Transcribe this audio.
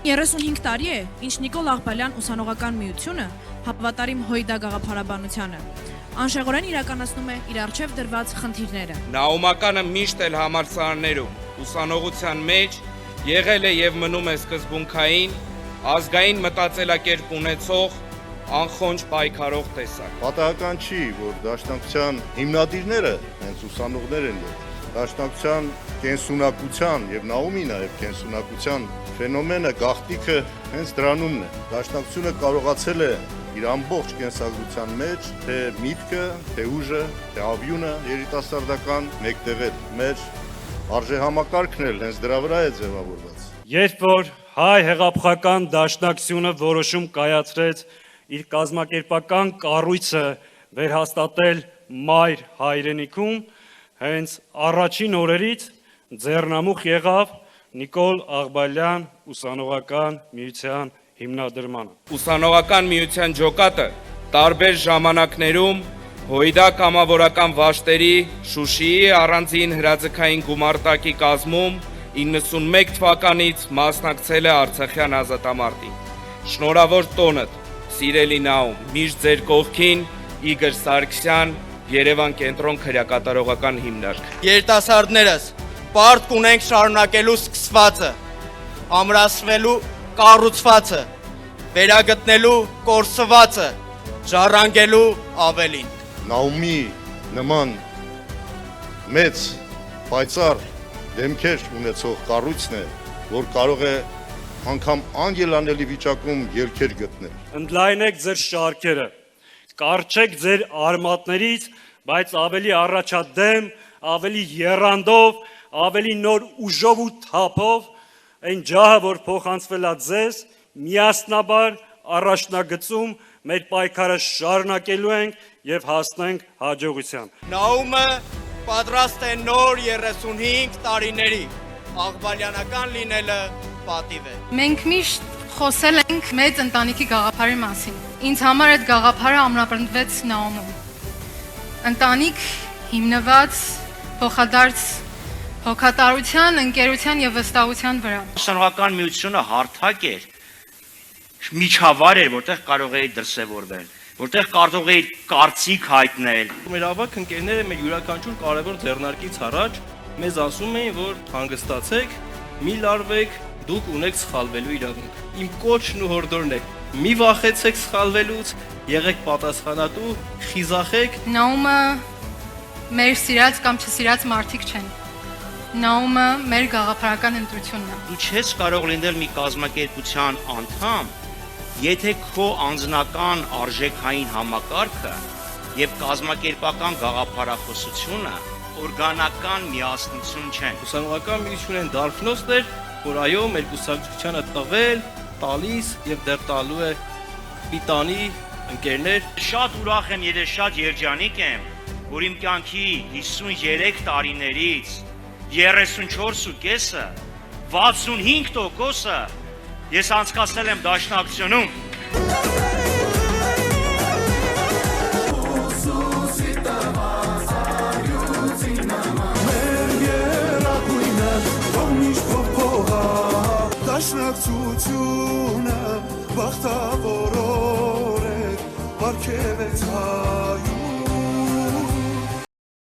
35 տարի է, ինչ Նիկոլ Աղբալյան ուսանողական միությունը հավատարիմ հույդա գաղափարաբանությանը անշեղորեն իրականացնում է իր առջև դրված խնդիրները։ Նաումականը միշտ էլ համալսարաններում ուսանողության մեջ եղել է եւ մնում է սկզբունքային, ազգային մտածելակերպ ունեցող, անխոնջ պայքարող տեսակ։ Պատահական չի, որ դաշնակցության հիմնադիրները հենց ուսանողներ են եղել։ Դաշնակցության կենսունակության եւ Նաումի նաեւ կենսունակության ֆենոմենը գաղտնիքը հենց դրանումն է։ Դաշնակցությունը կարողացել է իր ամբողջ կենսագրության մեջ թե միտքը, թե ուժը, թե ավյունը երիտասարդական մեկտեղել։ Մեր արժեհամակարգն էլ հենց դրա վրա է ձևավորված։ Երբ որ հայ հեղափոխական դաշնակցությունը որոշում կայացրեց իր կազմակերպական կառույցը վերհաստատել մայր հայրենիքում, հենց առաջին օրերից ձեռնամուխ եղավ Նիկոլ Աղբալյան ուսանողական միության հիմնադրմանը։ Ուսանողական միության ջոկատը տարբեր ժամանակներում հույդա կամավորական վաշտերի Շուշիի առանձին հրաձգային գումարտակի կազմում 91 թվականից մասնակցել է Արցախյան ազատամարտին։ Շնորհավոր տոնդ, սիրելի Նաում, միշտ ձեր կողքին Իգոր Սարգսյան, Երևան կենտրոն քրեակատարողական հիմնարկ։ Երիտասարդներս, պարտք ունենք շարունակելու սկսվածը, ամրացվելու կառուցվածը, վերագտնելու կորսվածը, ժառանգելու ավելին։ Նաումի նման մեծ պայծառ դեմքեր ունեցող կառույցն է, որ կարող է անգամ անգելանելի վիճակում ելքեր գտնել։ Ընդլայնեք ձեր շարքերը, կարճեք ձեր արմատներից, բայց ավելի առաջադեմ, ավելի եռանդով, ավելի նոր ուժով ու թափով, այն ջահը, որ փոխանցվել է ձեզ, միասնաբար առաջնագծում մեր պայքարը շարունակելու ենք եւ հասնենք հաջողության։ Նաումը պատրաստ է նոր 35 տարիների, աղբալյանական լինելը պատիվ է։ Մենք միշտ խոսել ենք մեծ ընտանիքի գաղափարի մասին։ Ինձ համար այդ գաղափարը ամրապնդվեց Նաումում։ Ընտանիք հիմնված փոխադարձ հոգատարության, ընկերության եւ վստահության վրա։ Ուսանողական միությունը հարթակ էր, միջավայր էր, որտեղ կարող էի դրսևորվել, որտեղ կարող էի կարծիք հայտնել։ Մեր ավակ ընկերները մեր յուրաքանչյուր կարևոր ձեռնարկից առաջ մեզ ասում էին, որ հանգստացեք, մի լարվեք, դուք ունեք սխալվելու իրավունք։ Իմ կոչն ու հորդորն է՝ մի վախեցեք սխալվելուց, եղեք պատասխանատու, խիզախեք։ Նաումը մեր սիրած կամ չսիրած մարդիկ չեն։ Նաումը մեր գաղափարական ընտրությունն է։ Դու չես կարող լինել մի կազմակերպության անդամ, եթե քո անձնական արժեքային համակարգը եւ կազմակերպական գաղափարախոսությունը օրգանական միասնություն չեն։ Ուսանողական միությունն դարբնոցն էր, որ այո, մեր կուսակցությանը տվել, տալիս եւ դեռ տալու է պիտանի ընկերներ։ Շատ ուրախ եմ, եթե շատ երջանիկ եմ, որ իմ կյանքի 53 տարիներից 34.5-ը, 65%-ը ես անցկացրել եմ դաշնակցությունում։ Դաշնակցությունը բախտավոր օրեր, պարգևեց